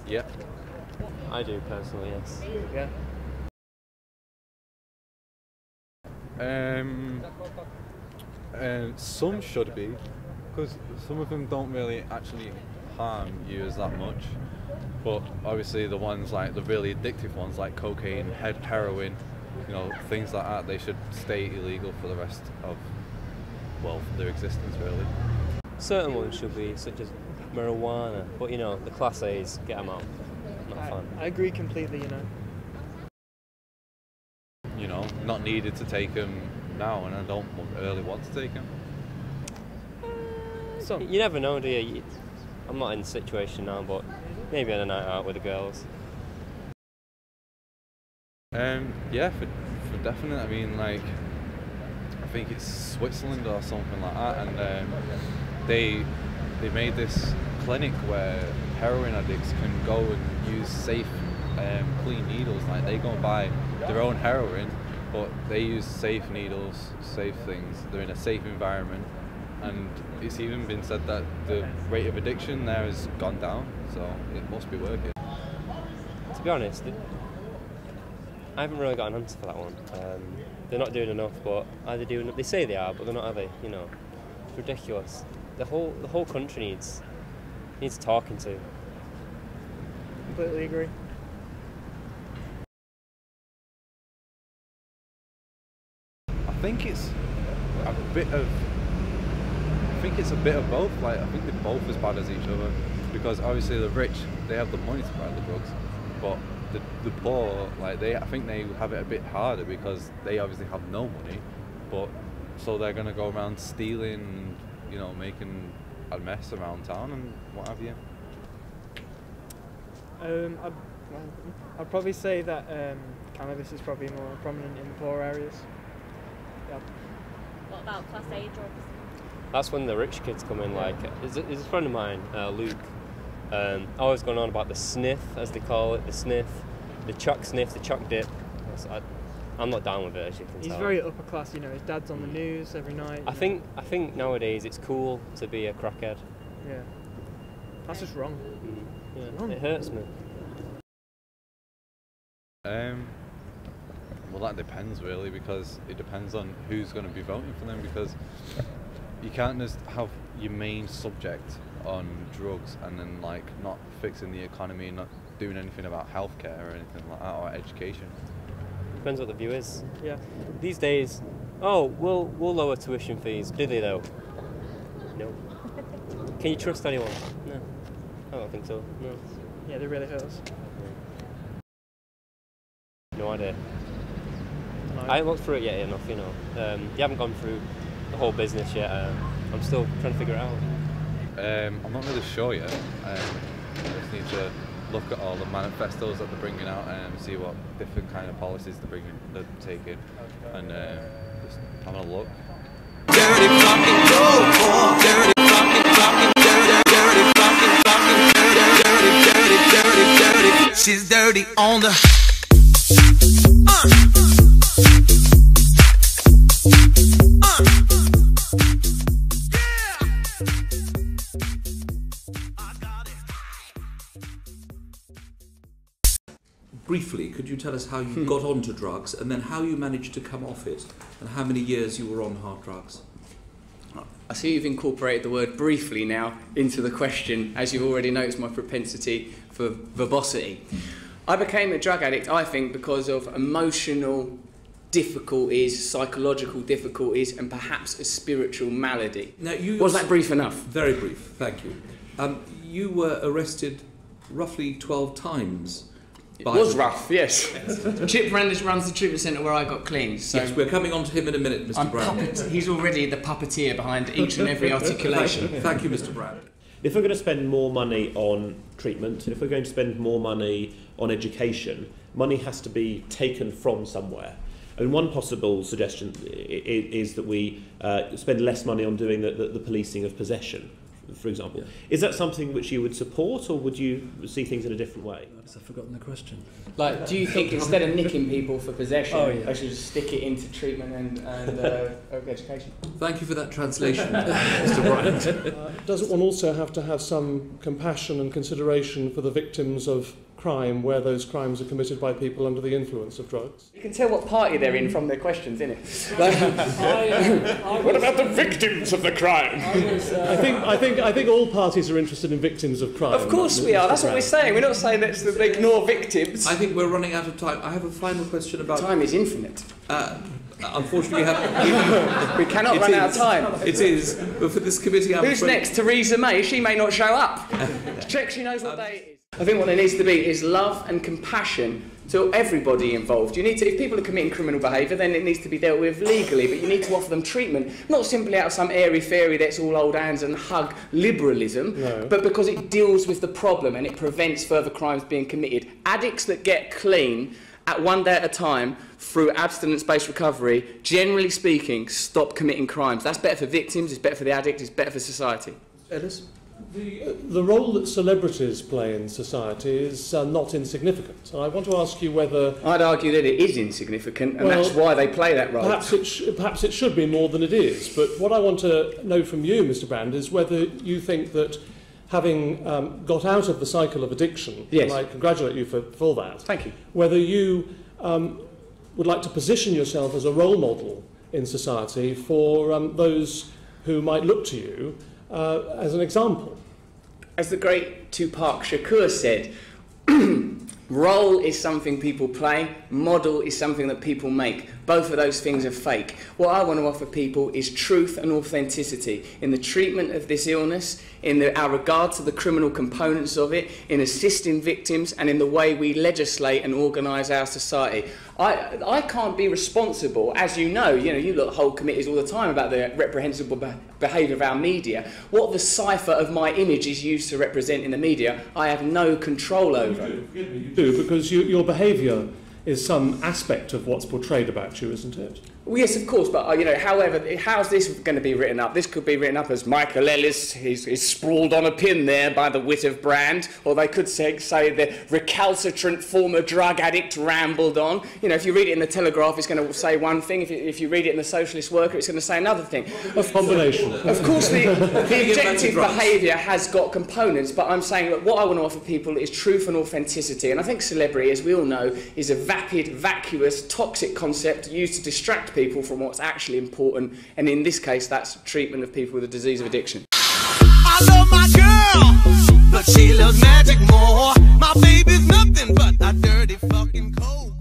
Yeah. I do personally, yes. Yeah. Some should be, because some of them don't really actually harm you as that much. But obviously the ones like the really addictive ones like cocaine, heroin, you know, things like that, they should stay illegal for the rest of, well, their existence really. Certain ones should be, such as marijuana, but you know, the class A's, get them out. Not fun. I agree completely, You know, not needed to take them now, and I don't really want to take them. So You never know, do you? I'm not in the situation now, but maybe on a night out with the girls. Yeah, for definite. I mean, like, I think it's Switzerland or something like that, and they made this clinic where heroin addicts can go and use safe, clean needles. Like, they go and buy their own heroin, but they use safe needles, safe things. They're in a safe environment, and it's even been said that the rate of addiction there has gone down. So it must be working. To be honest, I haven't really got an answer for that one. They're not doing enough, but are they doing? They say they are, but they're not, are they? You know, it's ridiculous. The whole country needs talking to. completely agree. I think it's a bit of. I think it's a bit of both. Like, I think they're both as bad as each other, because obviously the rich, they have the money to buy the drugs, but the poor, like, I think they have it a bit harder because they obviously have no money, but so they're gonna go around stealing, and, you know, making a mess around town and what have you. I'd probably say that cannabis is probably more prominent in the poor areas. Yeah. What about Class A drugs? That's when the rich kids come in. Like, is a friend of mine, Luke, always going on about the sniff, as they call it, the sniff, the chuck sniff, the chuck dip. I'm not down with it, as you can tell. He's very upper class, you know. His dad's on the news every night. I think nowadays it's cool to be a crackhead. Yeah. That's just wrong. Yeah, wrong. it hurts me. Well, that depends really, because it depends on who's going to be voting for them, because you can't just have your main subject on drugs and then, like, not fixing the economy, not doing anything about healthcare or anything like that, or education. Depends what the view is. Yeah. These days, we'll lower tuition fees. Do they though? No. Can you trust anyone? No. I don't think so. No. Yeah, they really hurt us. No idea. No. I haven't looked through it yet enough, you know. You haven't gone through the whole business yet. I'm still trying to figure it out. I'm not really sure yet. I just need to look at all the manifestos that they're bringing out and see what different kind of policies they're taking, and just having a look. Dirty fucking dope, dirty fucking dirty. She's dirty on the. Briefly, could you tell us how you got onto drugs, and then how you managed to come off it, and how many years you were on hard drugs? I see you've incorporated the word briefly now into the question, as you've already noticed my propensity for verbosity. I became a drug addict, I think, because of emotional difficulties, psychological difficulties, and perhaps a spiritual malady. Now, Was that brief enough? Very brief, thank you. You were arrested roughly 12 times. It was rough, yes. Chip Randers runs the treatment centre where I got clean. So yes, we're coming on to him in a minute, Mr. Brand. He's already the puppeteer behind each and every articulation. Thank you, Mr. Brand. If we're going to spend more money on treatment, if we're going to spend more money on education, money has to be taken from somewhere. And one possible suggestion is that we spend less money on doing the policing of possession, for example. Is that something which you would support, or would you see things in a different way? I've forgotten the question. Like, do you think instead of nicking people for possession, they should just stick it into treatment and education? Thank you for that translation, Mr. Bryant. Doesn't one also have to have some compassion and consideration for the victims of crime where those crimes are committed by people under the influence of drugs? You can tell what party they're in from their questions, innit? What about the victims of the crime? I think all parties are interested in victims of crime. Of course we are. That's what we're saying. We're not saying that they ignore victims. I think we're running out of time. I have a final question about... Time is infinite. Unfortunately, we cannot run out of time. It is, but for this committee... Who's next? Theresa May? She may not show up. Check she knows what day it is. I think what there needs to be is love and compassion to everybody involved. You need to, if people are committing criminal behaviour, then it needs to be dealt with legally, but you need to offer them treatment, not simply out of some airy-fairy that's all old hands and hug liberalism, but because it deals with the problem and it prevents further crimes being committed. Addicts that get clean at one day at a time through abstinence-based recovery, generally speaking, stop committing crimes. That's better for victims, it's better for the addict, it's better for society. Ellis? The role that celebrities play in society is not insignificant. And I want to ask you whether... I'd argue that it is insignificant, and that's why they play that role. Perhaps it should be more than it is. But what I want to know from you, Mr. Brand, is whether you think that having got out of the cycle of addiction, and I congratulate you for that. Thank you. Whether you would like to position yourself as a role model in society for those who might look to you as an example. As the great Tupac Shakur said, role is something people play, model is something that people make. Both of those things are fake. What I want to offer people is truth and authenticity in the treatment of this illness, in our regard to the criminal components of it, in assisting victims, and in the way we legislate and organise our society. I can't be responsible, as you lot hold committees all the time about the reprehensible behaviour of our media. What the cipher of my image is used to represent in the media, I have no control over. You do, because your behaviour is some aspect of what's portrayed about you, isn't it? Well, yes, of course, but however, how's this going to be written up? This could be written up as Michael Ellis is sprawled on a pin there by the wit of Brand, or they could say the recalcitrant former drug addict rambled on. You know, if you read it in the Telegraph, it's going to say one thing. If you read it in the Socialist Worker, it's going to say another thing. A combination. Of course, the objective behaviour has got components, but I'm saying that what I want to offer people is truth and authenticity. And I think celebrity, as we all know, is a vapid, vacuous, toxic concept used to distract people from what's actually important, and in this case that's treatment of people with a disease of addiction. I love my girl, but she loves magic more. My baby's nothing but a dirty fucking cold.